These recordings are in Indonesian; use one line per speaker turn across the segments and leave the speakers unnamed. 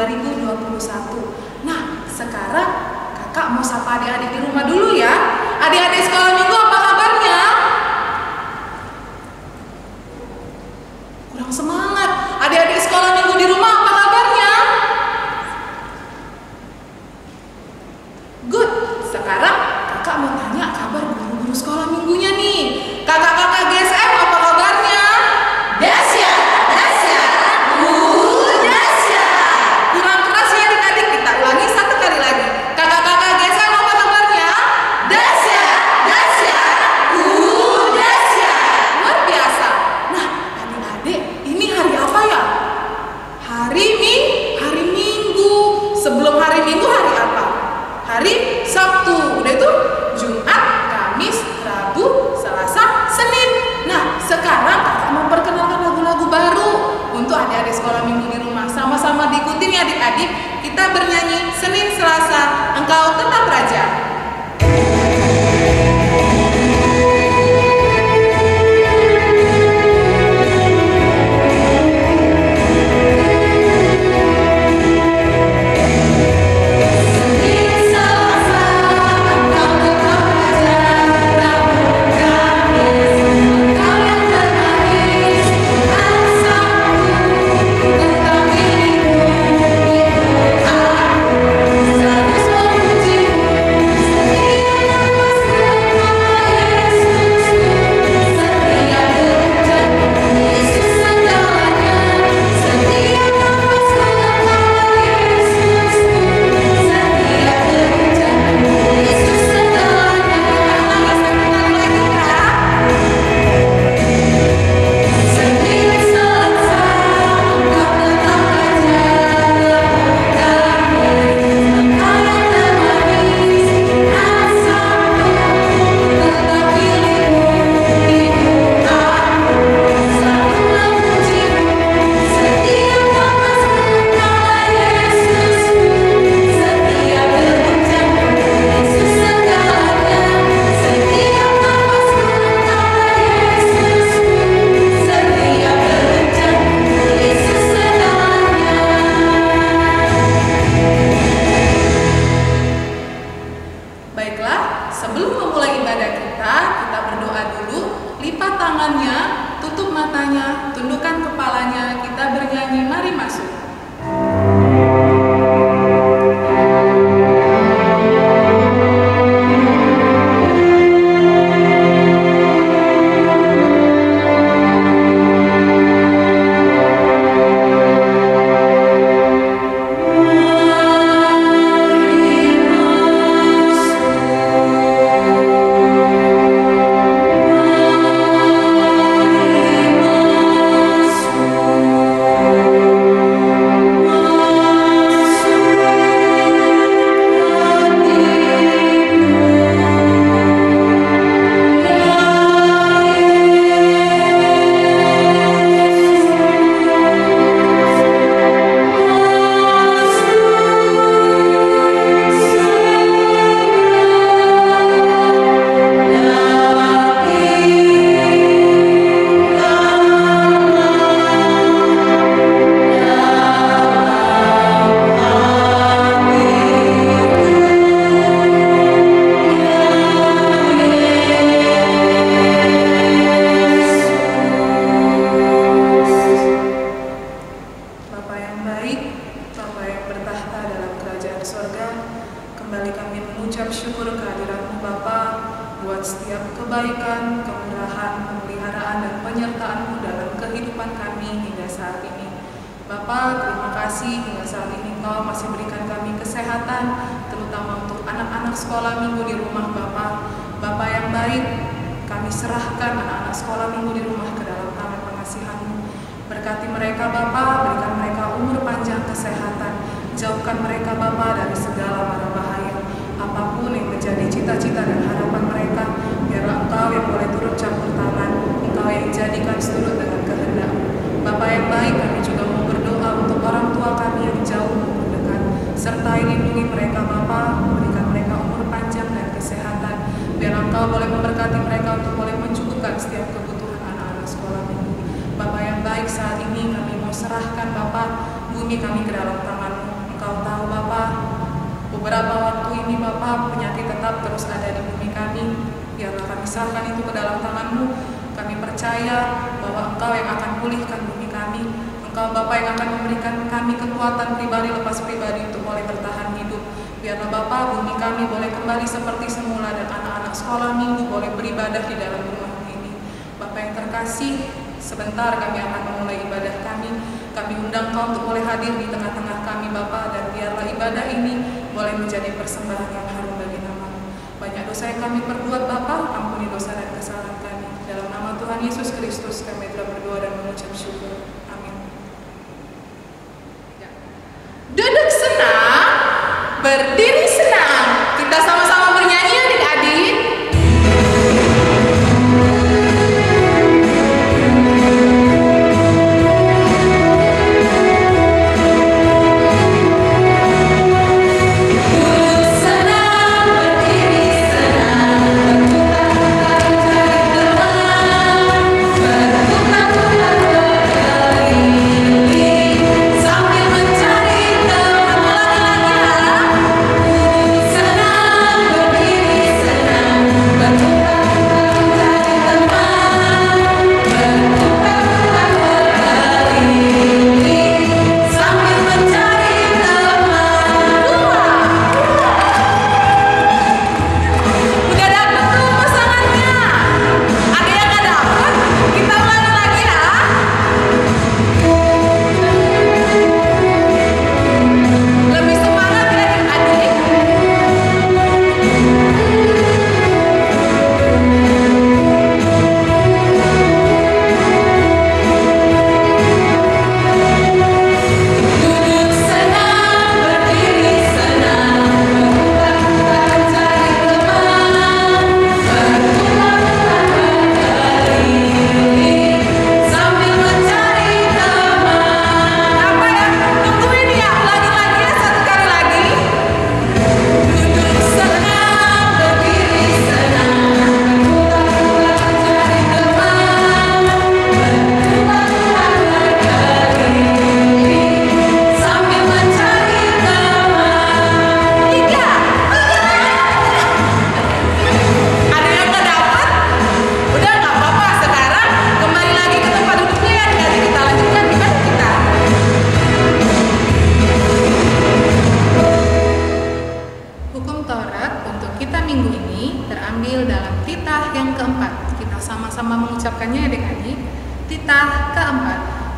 2021. Nah, sekarang kakak mau sapa adik-adik di rumah dulu ya. Adik-adik sekolah minggu apa kabarnya? Kurang semangat. Adik-adik sekolah minggu di rumah apa kabarnya? Good. Sekarang kakak mau tanya kabar guru-guru sekolah minggunya nih. Kakak-kakak GSM apa kabarnya?
Dahsyat, dahsyat, dahsyat.
Kurang keras ya adik-adik, kita ulangi satu kali lagi. Kakak-kakak GSM apa kabarnya?
Dahsyat, dahsyat, dahsyat.
Luar biasa. Nah, adik-adik, ini hari apa ya? Hari Minggu. Sebelum hari Minggu hari apa? Hari Sabtu. Udah itu Jumat, Kamis, Rabu, Selasa, Senin. Nah, sekarang kakak memperkenalkan lagu-lagu baru untuk adik-adik sekolah minggu di rumah. Sama-sama diikutin ya adik-adik. Kita bernyanyi Senin, Selasa, Engkau Tetap Raja. Baiklah, sebelum memulai ibadah kita berdoa dulu. Lipat tangannya, tutup matanya, tundukkan kepalanya. Kita bernyanyi, mari masuk. Kebaikan, kemurahan, pemeliharaan, dan penyertaan-Mu dalam kehidupan kami hingga saat ini. Bapa, terima kasih hingga saat ini Engkau masih berikan kami kesehatan, terutama untuk anak-anak sekolah minggu di rumah Bapa. Bapa yang baik, kami serahkan anak-anak sekolah minggu di rumah ke dalam tangan pengasihan-Mu. Berkati mereka Bapa, berikan mereka umur panjang, kesehatan, jauhkan mereka Bapa dari segala mara bahaya. Apapun yang menjadi cita-cita dan harapan mereka, biarlah Engkau yang boleh turut campur tangan, Engkau yang jadikan seturut dengan kehendak-Mu. Bapa yang baik, kami juga mau berdoa untuk orang tua kami yang jauh maupun dekat. Sertai lindungi mereka Bapa, berikan mereka umur panjang dan kesehatan. Biar Engkau boleh memberkati mereka untuk boleh mencukupkan setiap kebutuhan anak-anak sekolah minggu. Bapa yang baik, saat ini kami mau serahkan Bapa bumi kami ke dalam tangan-Mu. Engkau tahu Bapa, beberapa waktu ini Bapa penyakit tetap terus ada di bumi kami. Biarlah kami serahkan itu ke dalam tangan-Mu. Kami percaya bahwa Engkau yang akan pulihkan bumi kami. Engkau Bapa yang akan memberikan kami kekuatan pribadi lepas pribadi untuk boleh bertahan hidup. Biarlah Bapa bumi kami boleh kembali seperti semula dan anak-anak sekolah minggu boleh beribadah di dalam rumah ini. Bapa yang terkasih, sebentar kami akan memulai ibadah kami. Kami undang Kau untuk boleh hadir di tengah-tengah kami Bapa, dan biarlah ibadah ini boleh menjadi persembahan yang harum bagi nama-Mu. Banyak dosa yang kami perbuat Bapa, ampuni dosa dan kesalahan kami. Dalam nama Tuhan Yesus Kristus kami telah berdoa dan mengucap syukur. Amin.
Duduk senang, berdiri senang. Kita sama-sama bernyanyi adik-adik.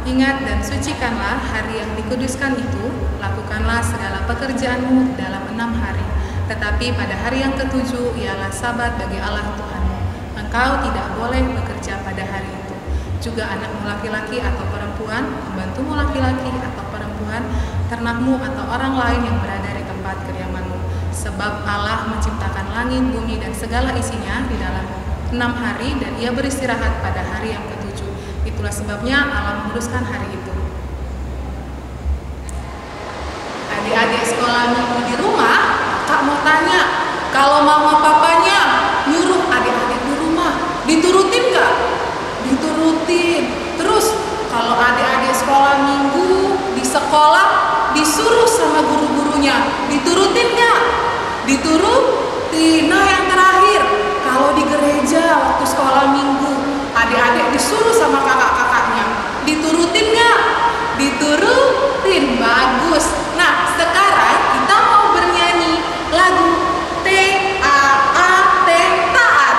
Ingat dan sucikanlah hari yang dikuduskan itu, lakukanlah segala pekerjaanmu dalam 6 hari. Tetapi pada hari yang ketujuh ialah sabat bagi Allah Tuhanmu. Engkau tidak boleh bekerja pada hari itu. Juga anakmu laki-laki atau perempuan, pembantumu laki-laki atau perempuan, ternakmu atau orang lain yang berada di tempat kediamanmu. Sebab Allah menciptakan langit, bumi, dan segala isinya di dalam 6 hari, dan Ia beristirahat pada hari yang ketujuh. Itulah sebabnya Allah menguduskan hari itu. Adik-adik sekolah minggu di rumah, Kak mau tanya, kalau mama papanya nyuruh adik-adik di rumah, diturutin gak? Diturutin. Terus kalau adik-adik sekolah minggu di sekolah disuruh sama guru-gurunya, diturutin gak? Diturutin. Nah yang terakhir, kalau di gereja waktu sekolah minggu, adik-adik disuruh sama kakak-kakaknya, diturutin gak? Diturutin. Bagus. Nah sekarang kita mau bernyanyi lagu T-A-A-T, taat.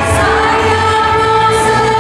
Saya mau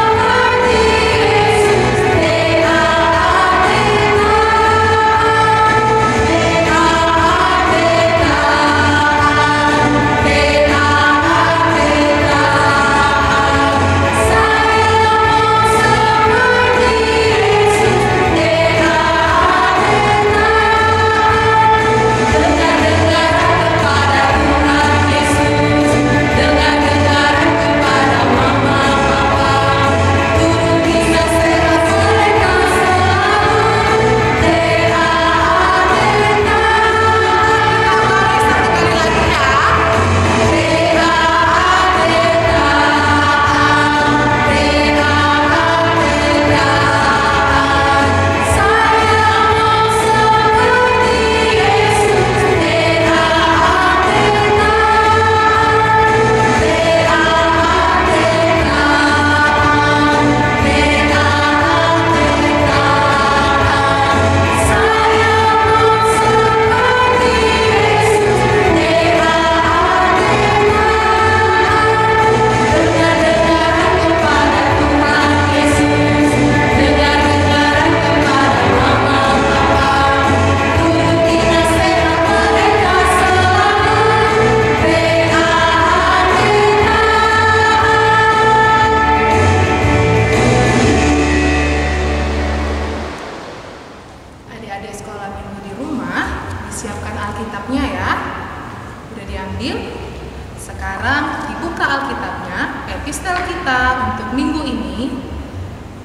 adil? Sekarang dibuka Alkitabnya, epistel kita untuk minggu ini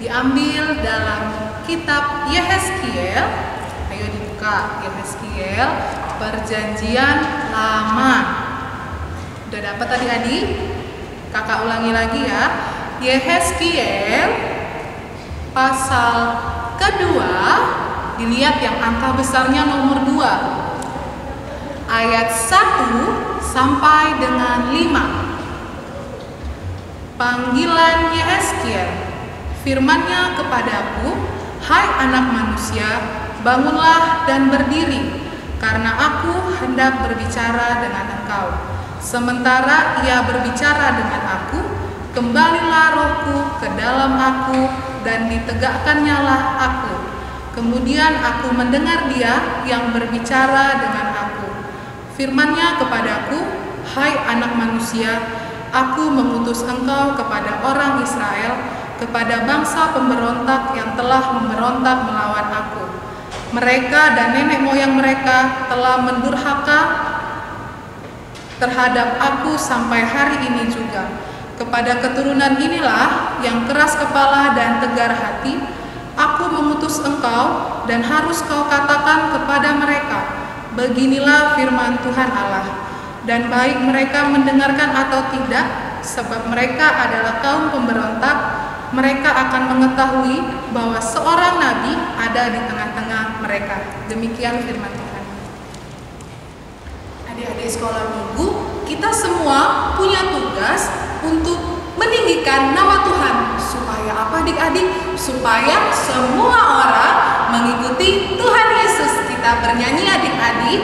diambil dalam kitab Yehezkiel. Ayo dibuka Yehezkiel, Perjanjian Lama. Udah dapat adik-adik? Kakak ulangi lagi ya. Yehezkiel pasal kedua, dilihat yang angka besarnya nomor 2. Ayat 1 sampai dengan 5. Panggilan Yehezkiel. Firman-Nya kepadaku, hai anak manusia, bangunlah dan berdiri, karena aku hendak berbicara dengan engkau. Sementara ia berbicara dengan aku, kembalilah rohku ke dalam aku, dan ditegakkannya aku. Kemudian aku mendengar dia yang berbicara dengan aku. Firman-Nya kepadaku, hai anak manusia, aku mengutus engkau kepada orang Israel, kepada bangsa pemberontak yang telah memberontak melawan aku. Mereka dan nenek moyang mereka telah mendurhaka terhadap aku sampai hari ini juga. Kepada keturunan inilah yang keras kepala dan tegar hati, aku mengutus engkau, dan harus kau katakan kepada mereka, beginilah firman Tuhan Allah. Dan baik mereka mendengarkan atau tidak, sebab mereka adalah kaum pemberontak, mereka akan mengetahui bahwa seorang nabi ada di tengah-tengah mereka. Demikian firman Tuhan. Adik-adik sekolah minggu, kita semua punya tugas untuk meninggikan nama Tuhan. Supaya apa adik-adik? Supaya semua orang mengikuti Tuhan Yesus. Kita bernyanyi adik-adik.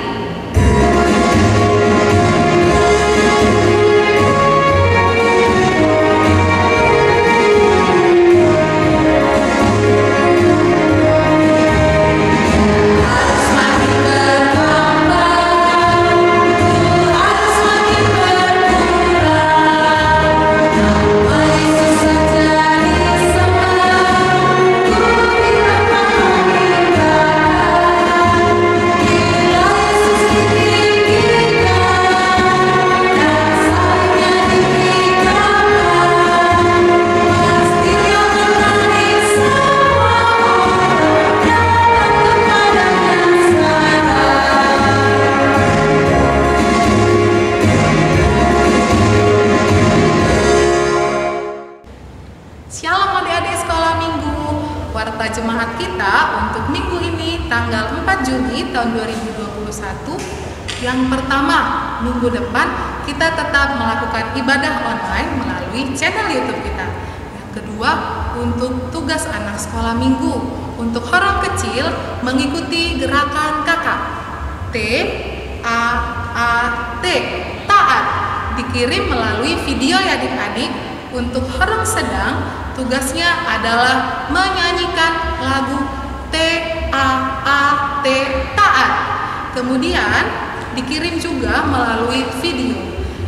Tahun 2021. Yang pertama, minggu depan kita tetap melakukan ibadah online melalui channel YouTube kita. Yang kedua, untuk tugas anak sekolah minggu, untuk orang kecil mengikuti gerakan kakak TAAT, taat, dikirim melalui video ya adik-adik. Untuk orang sedang, tugasnya adalah menyanyikan lagu TAAT, taat. Kemudian dikirim juga melalui video.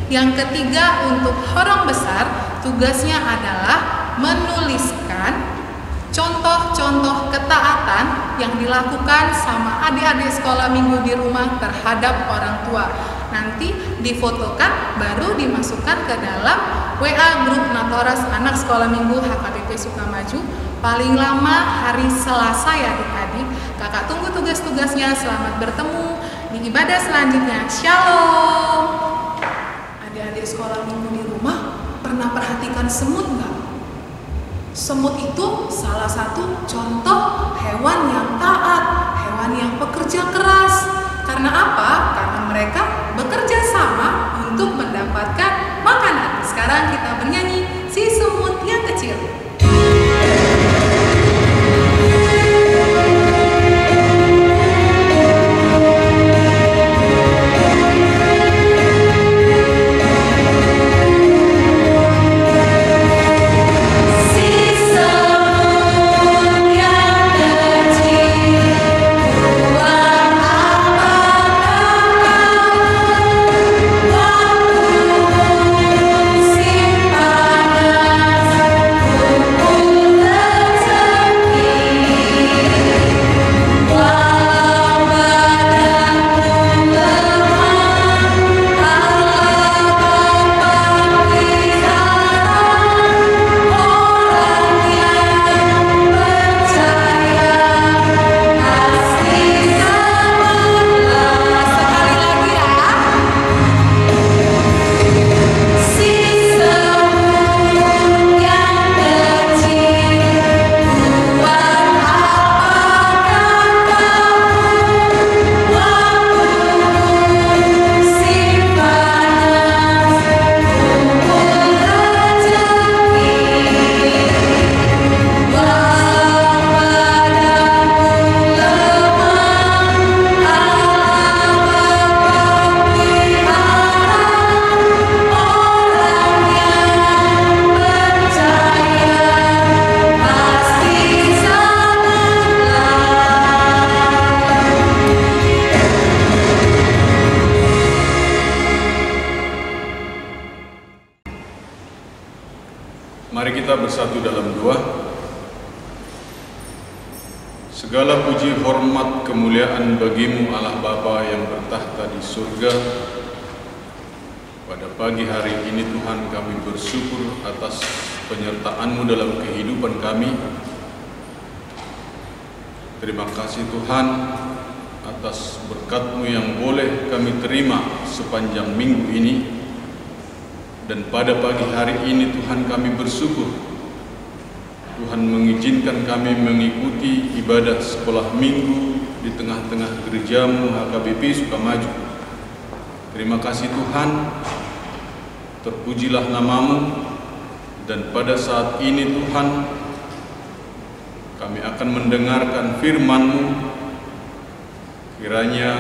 Yang ketiga, untuk orang besar, tugasnya adalah menuliskan contoh-contoh ketaatan yang dilakukan sama adik-adik sekolah minggu di rumah terhadap orang tua. Nanti difotokan, baru dimasukkan ke dalam WA grup Natoras Anak Sekolah Minggu HKBP Sukamaju. Paling lama hari Selasa ya adik-adik. Kakak tunggu tugas-tugasnya. Selamat bertemu di ibadah selanjutnya. Shalom. Adik-adik sekolah minggu di rumah pernah perhatikan semut nggak? Semut itu salah satu contoh hewan yang taat, hewan yang pekerja keras. Karena apa? Karena mereka bekerja sama untuk mendapatkan makanan. Sekarang kita bernyanyi si semut yang kecil.
Simpan Mari kita bersatu dalam doa. Segala puji, hormat, kemuliaan bagimu Allah Bapa yang bertahta di surga. Pada pagi hari ini Tuhan, kami bersyukur atas penyertaan-Mu dalam kehidupan kami. Terima kasih Tuhan atas berkat-Mu yang boleh kami terima sepanjang minggu ini. Dan pada pagi hari ini Tuhan, kami bersyukur Tuhan mengizinkan kami mengikuti ibadah sekolah minggu di tengah-tengah gereja-Mu HKBP Sukamaju. Terima kasih Tuhan, terpujilah nama-Mu. Dan pada saat ini Tuhan, kami akan mendengarkan firman-Mu. Kiranya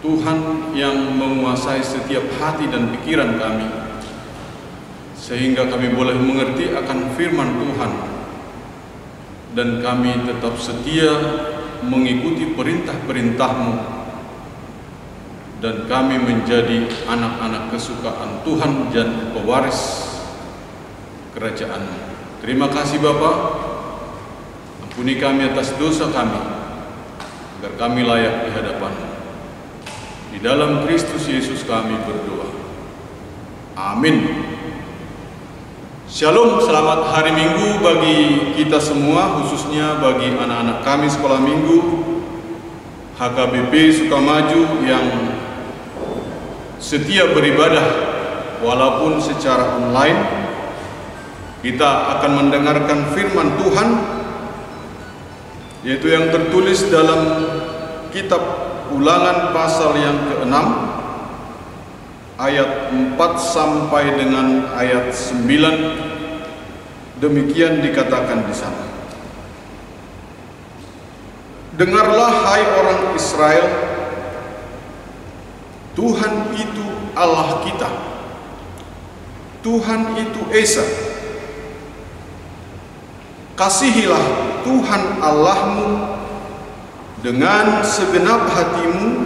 Tuhan yang menguasai setiap hati dan pikiran kami, sehingga kami boleh mengerti akan firman Tuhan, dan kami tetap setia mengikuti perintah-perintah-Mu, dan kami menjadi anak-anak kesukaan Tuhan dan pewaris kerajaan-Mu. Terima kasih Bapa, ampuni kami atas dosa kami, agar kami layak di hadapan-Mu. Di dalam Kristus Yesus kami berdoa. Amin. Shalom, selamat hari Minggu bagi kita semua, khususnya bagi anak-anak kami sekolah minggu HKBP Sukamaju yang setia beribadah walaupun secara online. Kita akan mendengarkan firman Tuhan, yaitu yang tertulis dalam kitab Ulangan pasal yang ke-6 ayat 4 sampai dengan ayat 9. Demikian dikatakan di sana. Dengarlah hai orang Israel, Tuhan itu Allah kita, Tuhan itu Esa. Kasihilah Tuhan Allahmu dengan segenap hatimu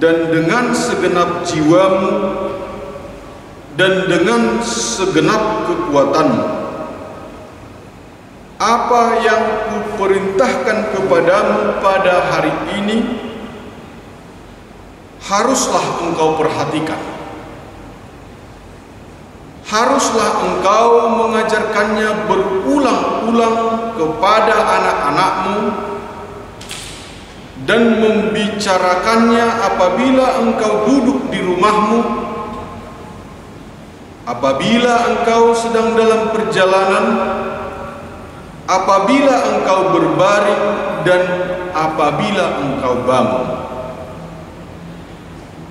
dan dengan segenap jiwamu dan dengan segenap kekuatanmu. Apa yang kuperintahkan kepadamu pada hari ini haruslah engkau perhatikan. Haruslah engkau mengajarkannya berulang-ulang kepada anak-anakmu dan membicarakannya apabila engkau duduk di rumahmu, apabila engkau sedang dalam perjalanan, apabila engkau berbaring, dan apabila engkau bangun.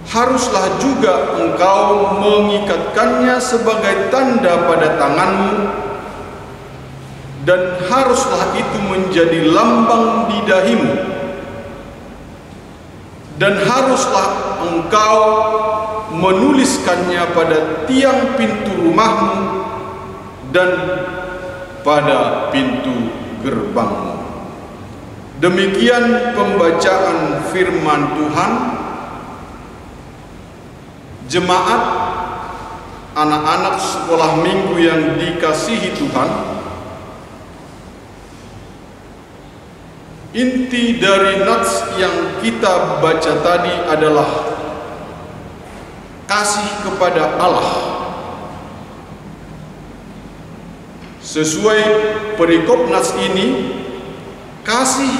Haruslah juga engkau mengikatkannya sebagai tanda pada tanganmu, dan haruslah itu menjadi lambang di dahimu. Dan haruslah engkau menuliskannya pada tiang pintu rumahmu dan pada pintu gerbangmu. Demikian pembacaan firman Tuhan. Jemaat, anak-anak sekolah minggu yang dikasihi Tuhan, inti dari nats yang kita baca tadi adalah kasih kepada Allah. Sesuai perikop nats ini, kasih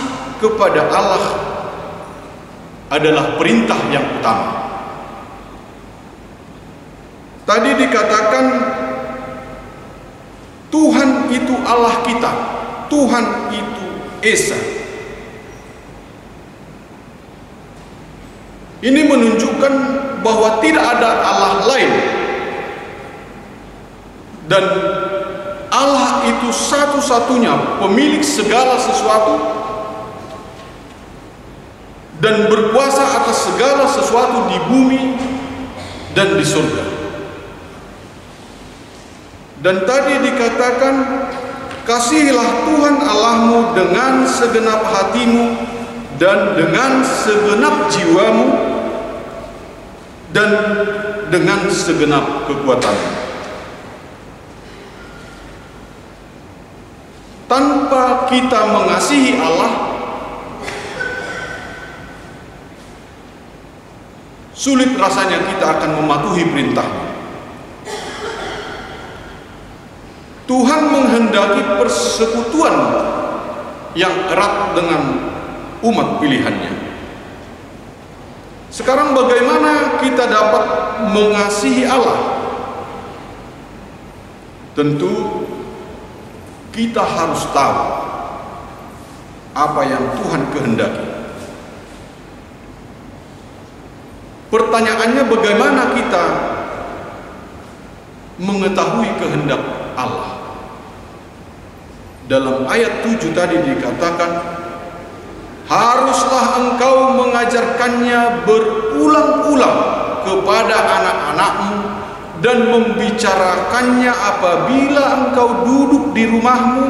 kepada Allah adalah perintah yang utama. Tadi dikatakan Tuhan itu Allah kita, Tuhan itu Esa. Ini menunjukkan bahwa tidak ada Allah lain, dan Allah itu satu-satunya pemilik segala sesuatu dan berkuasa atas segala sesuatu di bumi dan di surga. Dan tadi dikatakan, kasihilah Tuhan Allahmu dengan segenap hatimu dan dengan segenap jiwamu dan dengan segenap kekuatanmu. kita mengasihi Allah, sulit rasanya kita akan mematuhi perintah-Nya. Tuhan menghendaki persekutuan yang erat dengan umat pilihan-Nya. Sekarang bagaimana kita dapat mengasihi Allah? Tentu kita harus tahu apa yang Tuhan kehendaki. Pertanyaannya, bagaimana kita mengetahui kehendak Allah? Dalam ayat 7 tadi dikatakan, haruslah engkau mengajarkannya berulang-ulang kepada anak-anakmu dan membicarakannya apabila engkau duduk di rumahmu,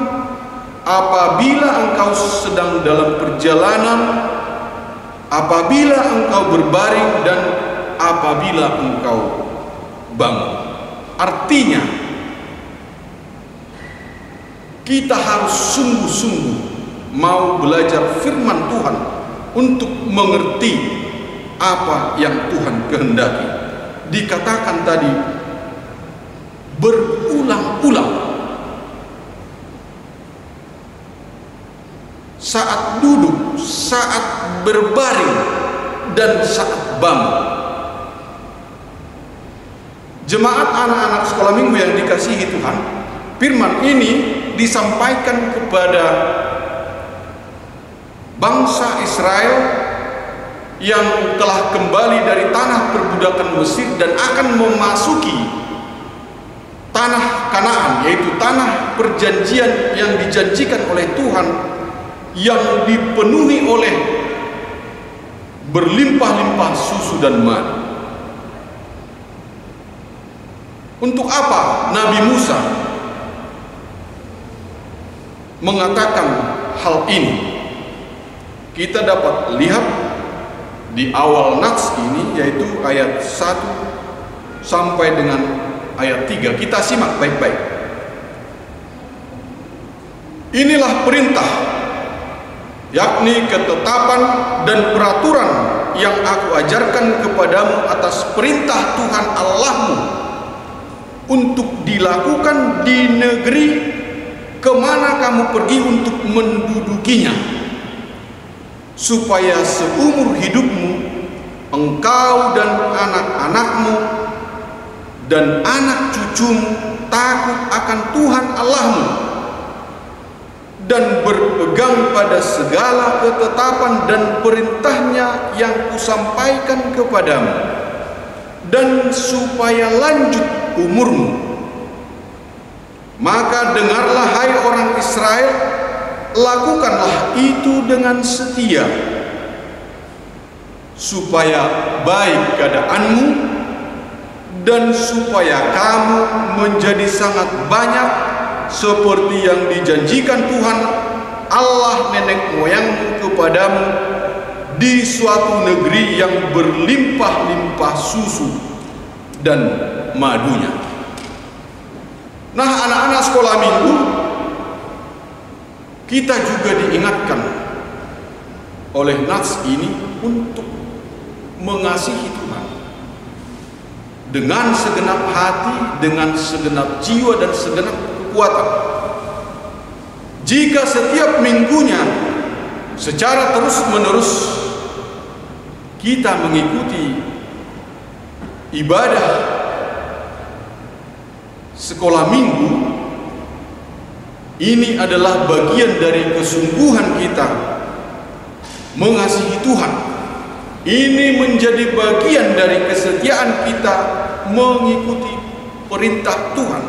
apabila engkau sedang dalam perjalanan, apabila engkau berbaring, dan apabila engkau bangun. Artinya, kita harus sungguh-sungguh mau belajar firman Tuhan untuk mengerti apa yang Tuhan kehendaki. Dikatakan tadi berulang-ulang, saat duduk, saat berbaring, dan saat bangun. Jemaat anak-anak sekolah minggu yang dikasihi Tuhan, firman ini disampaikan kepada bangsa Israel yang telah kembali dari tanah perbudakan Mesir dan akan memasuki tanah Kanaan, yaitu tanah perjanjian yang dijanjikan oleh Tuhan, yang dipenuhi oleh berlimpah-limpah susu dan madu. Untuk apa Nabi Musa mengatakan hal ini? Kita dapat lihat di awal nats ini, yaitu ayat 1 sampai dengan ayat 3. Kita simak baik-baik. Inilah perintah, yakni ketetapan dan peraturan yang aku ajarkan kepadamu atas perintah Tuhan Allahmu, untuk dilakukan di negeri kemana kamu pergi untuk mendudukinya, supaya seumur hidupmu engkau dan anak-anakmu dan anak cucumu takut akan Tuhan Allahmu dan berpegang pada segala ketetapan dan perintahnya yang kusampaikan kepadamu, dan supaya lanjut umurmu. Maka dengarlah, hai orang Israel, lakukanlah itu dengan setia, supaya baik keadaanmu dan supaya kamu menjadi sangat banyak, seperti yang dijanjikan Tuhan Allah nenek moyangmu kepadamu, di suatu negeri yang berlimpah-limpah susu dan madunya. Nah, anak-anak sekolah minggu, kita juga diingatkan oleh nats ini untuk mengasihi Tuhan dengan segenap hati, dengan segenap jiwa, dan segenap kekuatan. Jika setiap minggunya secara terus-menerus kita mengikuti ibadah sekolah minggu, ini adalah bagian dari kesungguhan kita mengasihi Tuhan. Ini menjadi bagian dari kesetiaan kita mengikuti perintah Tuhan.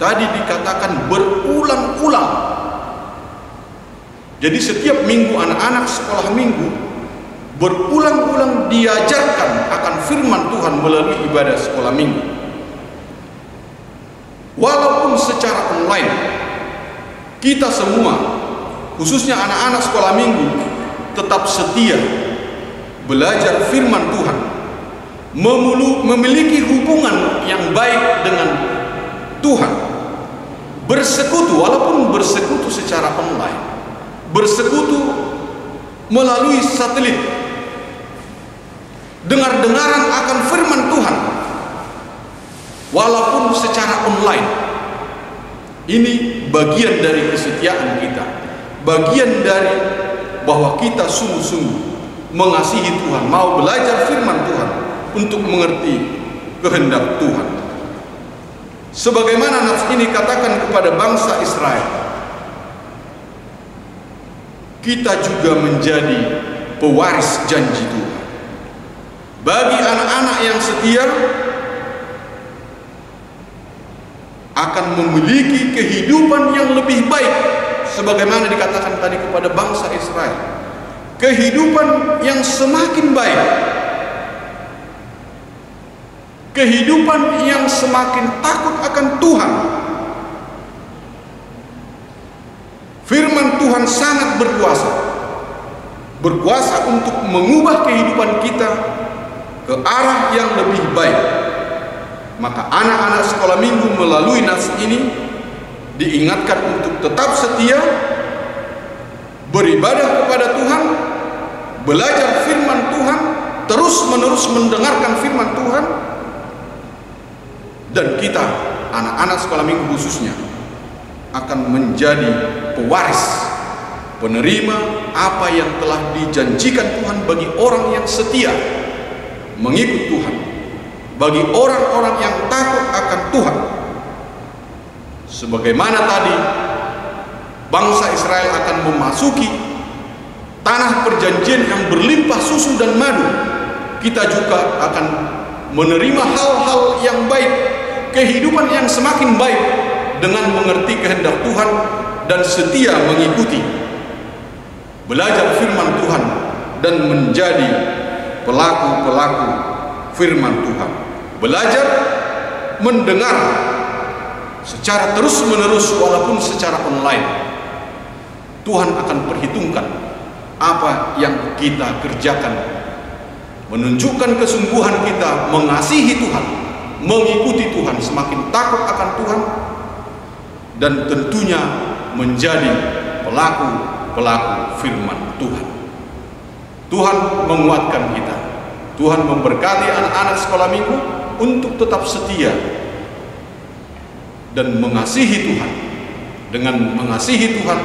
Tadi dikatakan berulang-ulang. Jadi setiap minggu anak-anak sekolah minggu berulang-ulang diajarkan akan firman Tuhan melalui ibadah sekolah minggu. Walaupun secara online, kita semua, khususnya anak-anak sekolah minggu, tetap setia belajar firman Tuhan, memiliki hubungan yang baik dengan Tuhan. bersekutu, walaupun bersekutu secara online, bersekutu melalui satelit, dengar-dengaran akan firman Tuhan walaupun secara online. Ini bagian dari kesetiaan kita, bagian dari bahwa kita sungguh-sungguh mengasihi Tuhan, mau belajar firman Tuhan untuk mengerti kehendak Tuhan. Sebagaimana nas ini katakan kepada bangsa Israel, kita juga menjadi pewaris janji Tuhan. Bagi anak-anak yang setia akan memiliki kehidupan yang lebih baik, sebagaimana dikatakan tadi kepada bangsa Israel, kehidupan yang semakin baik, kehidupan yang semakin takut akan Tuhan. Firman Tuhan sangat berkuasa untuk mengubah kehidupan kita ke arah yang lebih baik. Maka anak-anak sekolah minggu melalui nas ini diingatkan untuk tetap setia, beribadah kepada Tuhan, belajar firman Tuhan, terus-menerus mendengarkan firman Tuhan. Dan kita, anak-anak sekolah minggu khususnya, akan menjadi pewaris, penerima apa yang telah dijanjikan Tuhan bagi orang yang setia mengikut Tuhan, bagi orang-orang yang takut akan Tuhan. Sebagaimana tadi bangsa Israel akan memasuki tanah perjanjian yang berlimpah susu dan madu, kita juga akan menerima hal-hal yang baik, kehidupan yang semakin baik dengan mengerti kehendak Tuhan dan setia mengikuti, belajar firman Tuhan dan menjadi pelaku-pelaku firman Tuhan, belajar mendengar secara terus-menerus walaupun secara online. Tuhan akan perhitungkan apa yang kita kerjakan, menunjukkan kesungguhan kita mengasihi Tuhan, mengikuti Tuhan, semakin takut akan Tuhan, dan tentunya menjadi pelaku-pelaku firman Tuhan. Tuhan menguatkan kita, Tuhan memberkati anak-anak sekolah minggu untuk tetap setia dan mengasihi Tuhan. Dengan mengasihi Tuhan,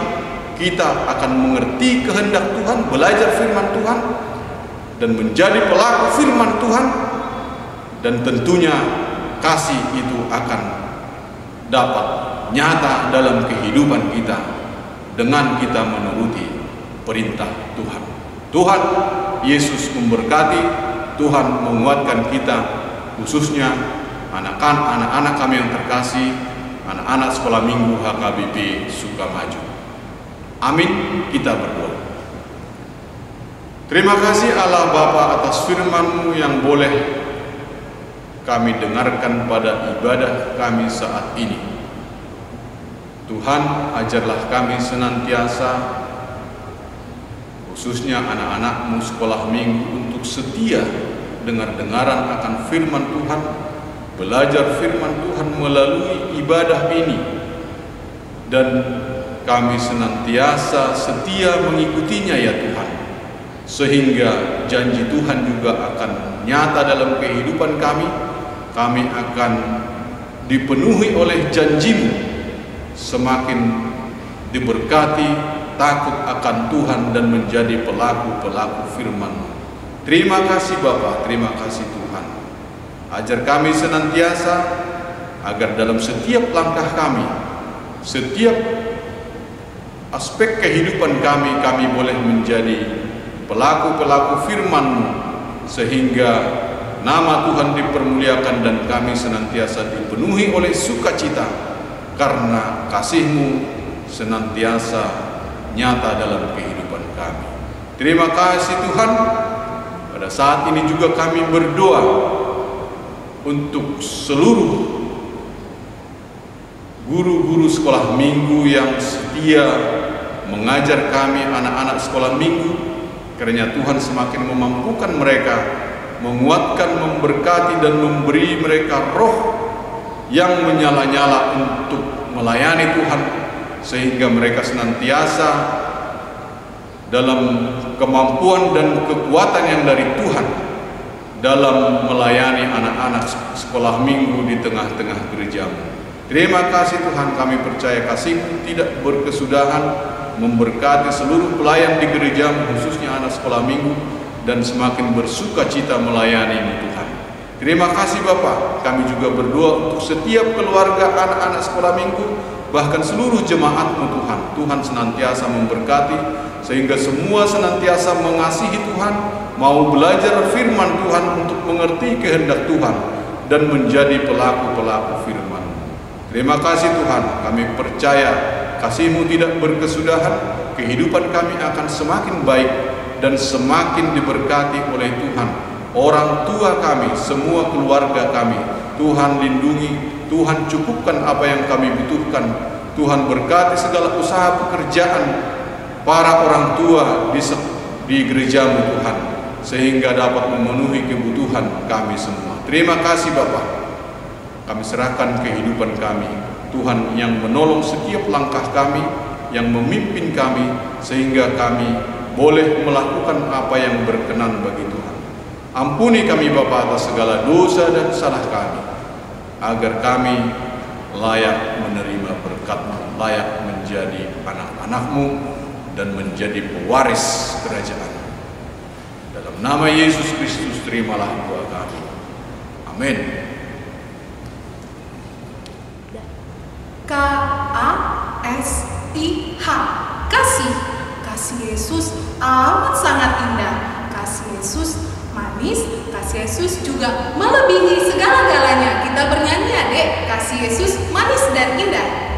kita akan mengerti kehendak Tuhan, belajar firman Tuhan, dan menjadi pelaku firman Tuhan. Dan tentunya kasih itu akan dapat nyata dalam kehidupan kita dengan kita menuruti perintah Tuhan. Tuhan Yesus memberkati, Tuhan menguatkan kita, khususnya anak-anak kami yang terkasih, anak-anak sekolah minggu HKBP Sukamaju. Amin. Kita berdoa. Terima kasih Allah Bapa atas firman-Mu yang boleh kami dengarkan pada ibadah kami saat ini. Tuhan, ajarlah kami senantiasa, khususnya anak-anak-Mu sekolah minggu, untuk setia dengar-dengaran akan firman Tuhan, belajar firman Tuhan melalui ibadah ini, dan kami senantiasa setia mengikutinya ya Tuhan, sehingga janji Tuhan juga akan nyata dalam kehidupan kami. Kami akan dipenuhi oleh janji-Mu, semakin diberkati, takut akan Tuhan, dan menjadi pelaku-pelaku firman-Mu. Terima kasih Bapa, terima kasih Tuhan. Ajar kami senantiasa agar dalam setiap langkah kami, setiap aspek kehidupan kami, kami boleh menjadi pelaku-pelaku firman-Mu, sehingga nama Tuhan dipermuliakan dan kami senantiasa dipenuhi oleh sukacita karena kasih-Mu senantiasa nyata dalam kehidupan kami. Terima kasih Tuhan. Pada saat ini juga kami berdoa untuk seluruh guru-guru sekolah minggu yang setia mengajar kami anak-anak sekolah minggu. Kiranya Tuhan semakin memampukan mereka, menguatkan, memberkati, dan memberi mereka roh yang menyala-nyala untuk melayani Tuhan, sehingga mereka senantiasa dalam kemampuan dan kekuatan yang dari Tuhan dalam melayani anak-anak sekolah minggu di tengah-tengah gereja-Mu. Terima kasih Tuhan, kami percaya kasih-Mu tidak berkesudahan memberkati seluruh pelayan di gereja-Mu, khususnya anak sekolah minggu, dan semakin bersuka cita melayani-Mu Tuhan. Terima kasih Bapa, kami juga berdoa untuk setiap keluarga anak-anak sekolah minggu, bahkan seluruh jemaat-Mu Tuhan. Tuhan senantiasa memberkati, sehingga semua senantiasa mengasihi Tuhan, mau belajar firman Tuhan untuk mengerti kehendak Tuhan, dan menjadi pelaku-pelaku firman. Terima kasih Tuhan, kami percaya kasih-Mu tidak berkesudahan, kehidupan kami akan semakin baik dan semakin diberkati oleh Tuhan. Orang tua kami, semua keluarga kami, Tuhan lindungi, Tuhan cukupkan apa yang kami butuhkan. Tuhan berkati segala usaha pekerjaan para orang tua di gereja-Mu Tuhan, sehingga dapat memenuhi kebutuhan kami semua. Terima kasih Bapa. Kami serahkan kehidupan kami, Tuhan yang menolong setiap langkah kami, yang memimpin kami, sehingga kami boleh melakukan apa yang berkenan bagi Tuhan. Ampuni kami Bapa atas segala dosa dan salah kami, agar kami layak menerima berkat-Mu, layak menjadi anak-anak-Mu, dan menjadi pewaris kerajaan. Dalam nama Yesus Kristus, terimalah doa kami. Amin.
K-A-S-I-H, kasih. Kasih Yesus amat sangat indah. Kasih Yesus manis. Kasih Yesus juga melebihi segala-galanya. Kita bernyanyi Adik, kasih Yesus manis dan indah.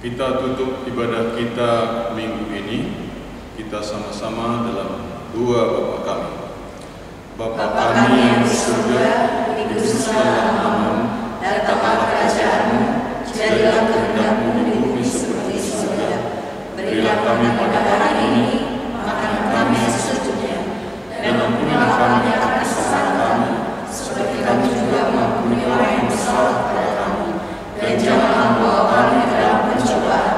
Kita tutup ibadah kita minggu ini, kita sama-sama dalam doa Bapa kami. Bapa kami yang di surga, dikuduskanlah namamu, datanglah kerajaanmu, jadilah kehendak-Mu di bumi seperti di surga. Berilah kami pada hari ini makanan kami yang secukupnya, dan ampunilah kami akan kesalahan kami, seperti kami juga mengampuni orang yang bersalah kepada kami. Dan janganlah membawa kami ke dalam pencobaan,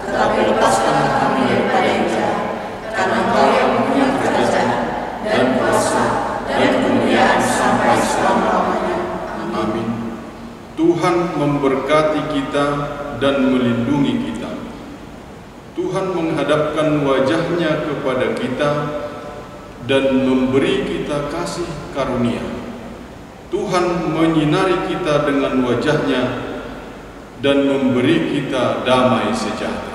tetapi lepaskanlah kami daripada yang jahat, karena Engkau yang mempunyai kerajaan dan kuasa dan kemuliaan sampai selama-lamanya. Amin. Tuhan memberkati kita dan melindungi kita. Tuhan menghadapkan wajah-Nya kepada kita dan memberi kita kasih karunia. Tuhan menyinari kita dengan wajah-Nya dan memberi kita damai sejahtera.